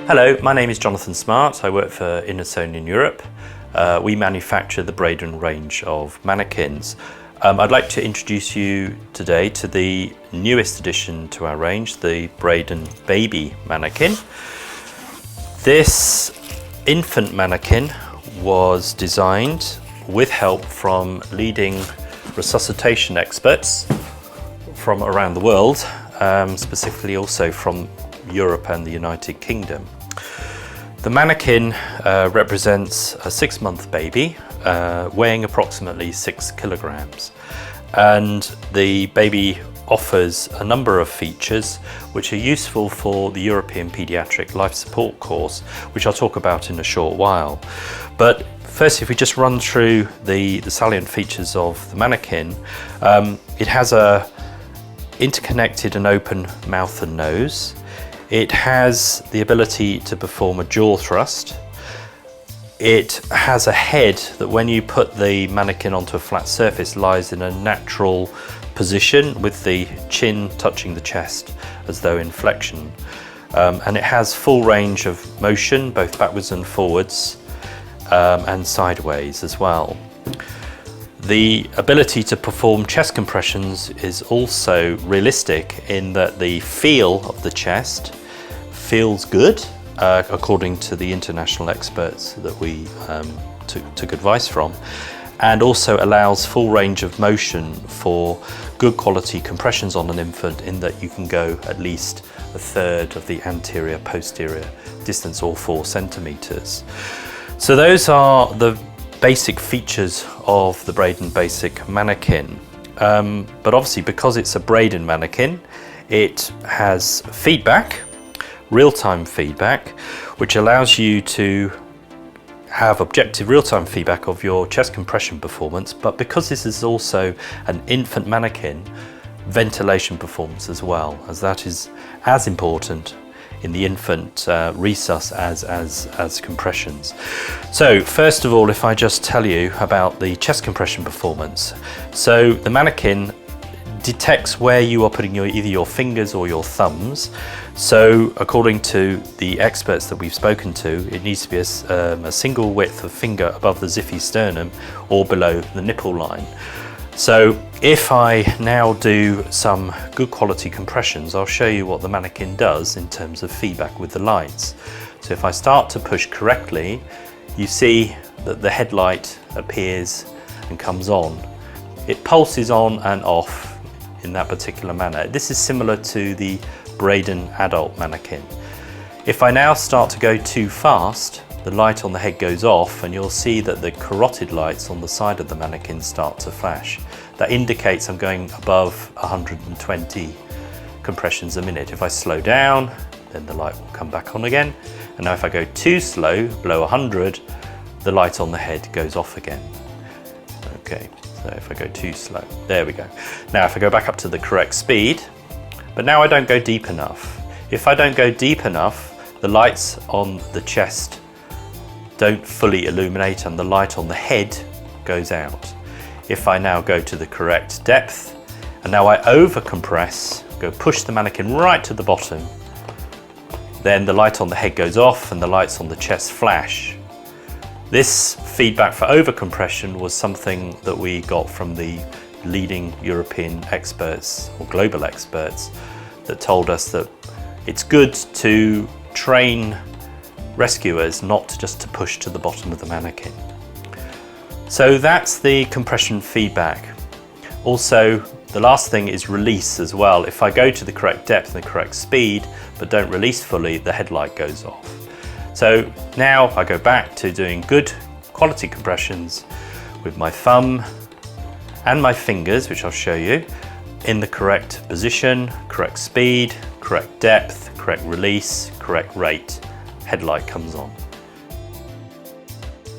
Hello, my name is Jonathan Smart. I work for Innosonian Europe. We manufacture the Brayden range of mannequins. I'd like to introduce you today to the newest addition to our range, the Brayden Baby mannequin. This infant mannequin was designed with help from leading resuscitation experts from around the world, specifically also from Europe and the United Kingdom. The mannequin represents a 6-month baby weighing approximately 6 kilograms, and the baby offers a number of features which are useful for the European Paediatric Life Support course, which I'll talk about in a short while. But first, if we just run through the salient features of the mannequin, it has a interconnected and open mouth and nose. It has the ability to perform a jaw thrust. It has a head that, when you put the mannequin onto a flat surface, lies in a natural position with the chin touching the chest as though in flexion. And it has full range of motion, both backwards and forwards, and sideways as well. The ability to perform chest compressions is also realistic in that the feel of the chest feels good, according to the international experts that we took advice from, and also allows full range of motion for good quality compressions on an infant, in that you can go at least a third of the anterior posterior distance, or 4 centimeters. So those are the basic features of the Brayden Basic mannequin. But obviously, because it's a Brayden mannequin, it has feedback, real-time feedback, which allows you to have objective real-time feedback of your chest compression performance. But because this is also an infant mannequin, ventilation performance as well, as that is as important in the infant resus as compressions. So first of all, if I just tell you about the chest compression performance. So the mannequin detects where you are putting either your fingers or your thumbs. So according to the experts that we've spoken to, it needs to be a single width of finger above the xiphy sternum or below the nipple line. So if I now do some good quality compressions, I'll show you what the mannequin does in terms of feedback with the lights. So if I start to push correctly, you see that the headlight appears and comes on. It pulses on and off in that particular manner. This is similar to the Brayden adult mannequin. If I now start to go too fast, the light on the head goes off, and you'll see that the carotid lights on the side of the mannequin start to flash. That indicates I'm going above 120 compressions a minute. If I slow down, then the light will come back on again. And now if I go too slow, below 100, the light on the head goes off again. Okay, so if I go too slow, there we go. Now if I go back up to the correct speed, but now I don't go deep enough. If I don't go deep enough, the lights on the chest don't fully illuminate and the light on the head goes out. If I now go to the correct depth, and now I over compress, go push the mannequin right to the bottom, then the light on the head goes off and the lights on the chest flash. This feedback for over compression was something that we got from the leading European experts or global experts that told us that it's good to train rescuers not just to push to the bottom of the mannequin. So that's the compression feedback. Also, the last thing is release as well. If I go to the correct depth and the correct speed, but don't release fully, the headlight goes off. So now I go back to doing good quality compressions with my thumb and my fingers, which I'll show you, in the correct position, correct speed, correct depth, correct release, correct rate. Headlight comes on.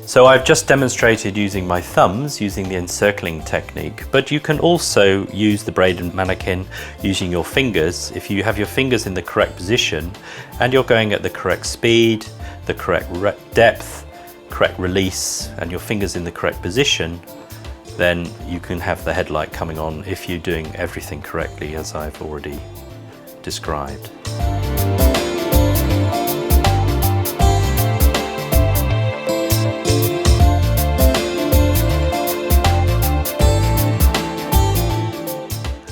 So I've just demonstrated using my thumbs, using the encircling technique, but you can also use the Brayden mannequin using your fingers. If you have your fingers in the correct position and you're going at the correct speed, the correct depth, correct release, and your fingers in the correct position, then you can have the headlight coming on if you're doing everything correctly, as I've already described.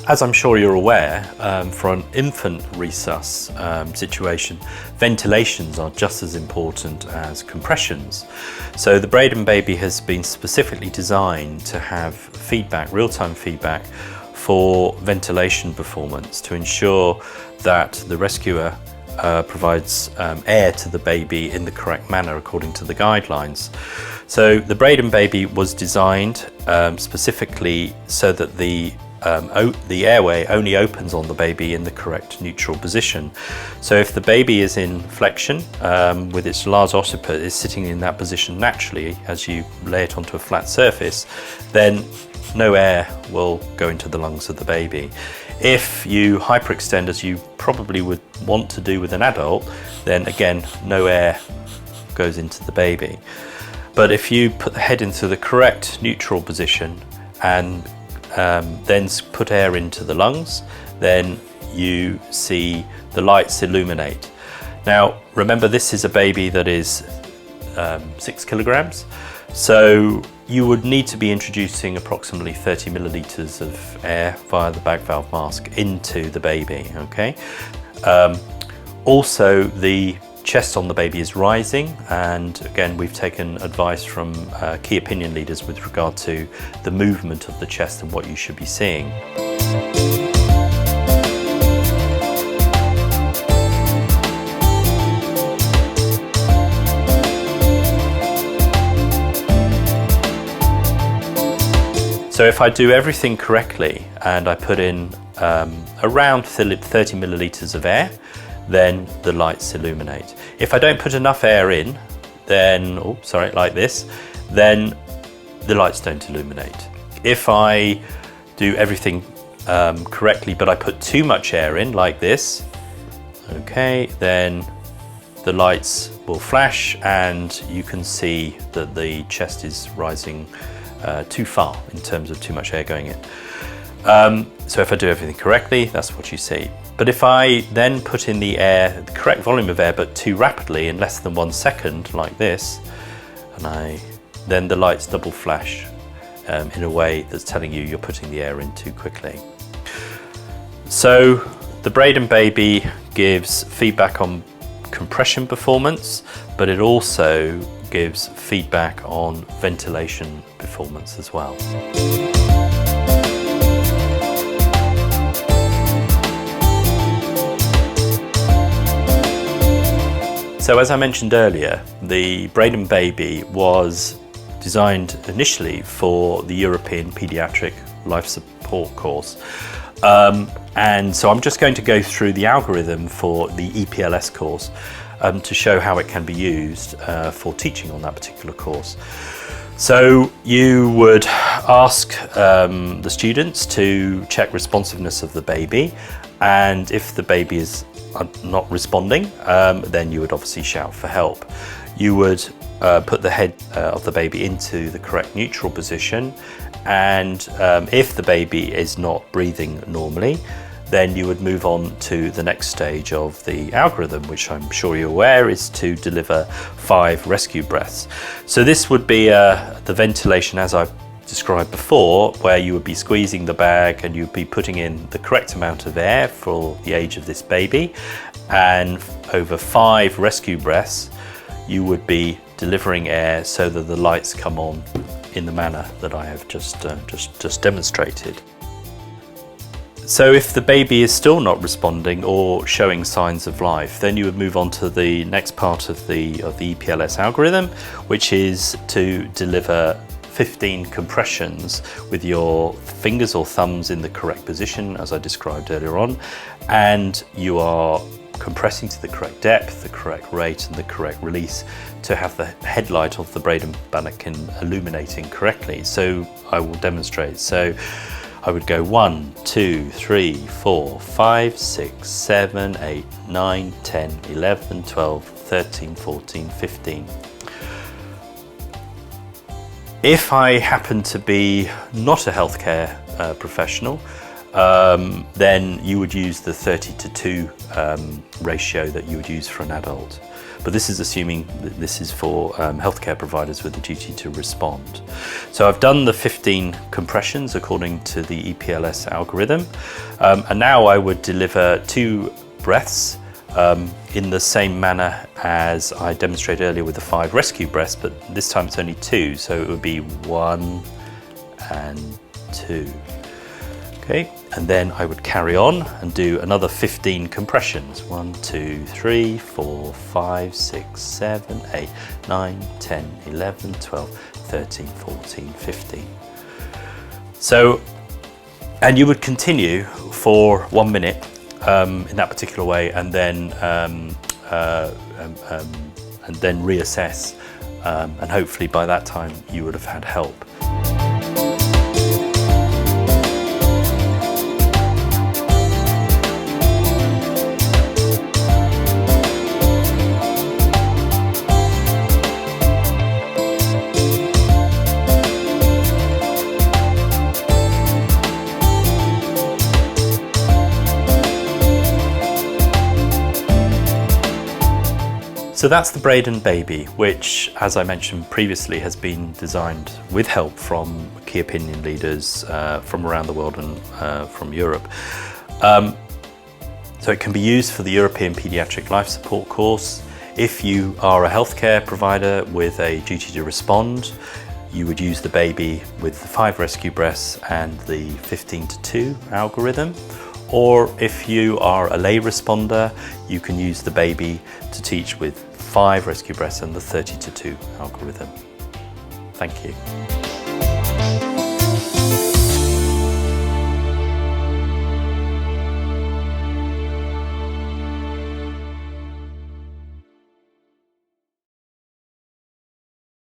As I'm sure you're aware, for an infant resus situation, ventilations are just as important as compressions. So the Brayden Baby has been specifically designed to have feedback, real-time feedback for ventilation performance to ensure that the rescuer provides air to the baby in the correct manner according to the guidelines. So the Brayden Baby was designed specifically so that the airway only opens on the baby in the correct neutral position. So if the baby is in flexion with its large occiput is sitting in that position naturally as you lay it onto a flat surface, then no air will go into the lungs of the baby. If you hyperextend, as you probably would want to do with an adult, then again no air goes into the baby. But if you put the head into the correct neutral position and then put air into the lungs, then you see the lights illuminate. Now remember, this is a baby that is 6 kilograms, so you would need to be introducing approximately 30 milliliters of air via the bag valve mask into the baby, okay? Also, the chest on the baby is rising, and again we've taken advice from key opinion leaders with regard to the movement of the chest and what you should be seeing. So if I do everything correctly and I put in around 30 milliliters of air, then the lights illuminate. If I don't put enough air in, then, like this, then the lights don't illuminate. If I do everything correctly, but I put too much air in, like this, okay, then the lights will flash and you can see that the chest is rising too far in terms of too much air going in. So if I do everything correctly, that's what you see. But if I then put in the air, the correct volume of air, but too rapidly in less than 1 second, like this, and then the lights double flash in a way that's telling you you're putting the air in too quickly. So the Brayden Baby gives feedback on compression performance, but it also gives feedback on ventilation performance as well. So as I mentioned earlier, the Brayden Baby was designed initially for the European Pediatric Life Support course. And so I'm just going to go through the algorithm for the EPLS course to show how it can be used for teaching on that particular course. So you would ask the students to check responsiveness of the baby, and if the baby is not responding, then you would obviously shout for help. You would put the head of the baby into the correct neutral position, and if the baby is not breathing normally, then you would move on to the next stage of the algorithm, which I'm sure you're aware is to deliver 5 rescue breaths. So this would be the ventilation as I've described before, where you would be squeezing the bag and you'd be putting in the correct amount of air for the age of this baby, and over 5 rescue breaths you would be delivering air so that the lights come on in the manner that I have just demonstrated. So if the baby is still not responding or showing signs of life, then you would move on to the next part of the EPLS algorithm, which is to deliver 15 compressions with your fingers or thumbs in the correct position, as I described earlier on, and you are compressing to the correct depth, the correct rate and the correct release to have the headlight of the Brayden manikin illuminating correctly. So I will demonstrate. So I would go 1, 2, 3, 4, 5, 6, 7, 8, 9, 10, 11, 12, 13, 14, 15. If I happen to be not a healthcare professional, then you would use the 30:2 ratio that you would use for an adult. but this is assuming that this is for healthcare providers with the duty to respond. So I've done the 15 compressions according to the EPLS algorithm, and now I would deliver 2 breaths in the same manner as I demonstrated earlier with the 5 rescue breaths, but this time it's only 2, so it would be 1 and 2. Okay, and then I would carry on and do another 15 compressions. 1, 2, 3, 4, 5, 6, 7, 8, 9, 10, 11, 12, 13, 14, 15. So, and you would continue for 1 minute in that particular way, and then reassess, and hopefully by that time you would have had help. So that's the Brayden Baby, which, as I mentioned previously, has been designed with help from key opinion leaders from around the world and from Europe. So it can be used for the European Paediatric Life Support course. If you are a healthcare provider with a duty to respond, you would use the Baby with the 5 rescue breaths and the 15-2 algorithm. Or if you are a lay responder, you can use the Baby to teach with 5 rescue breaths and the 30-2 algorithm. Thank you.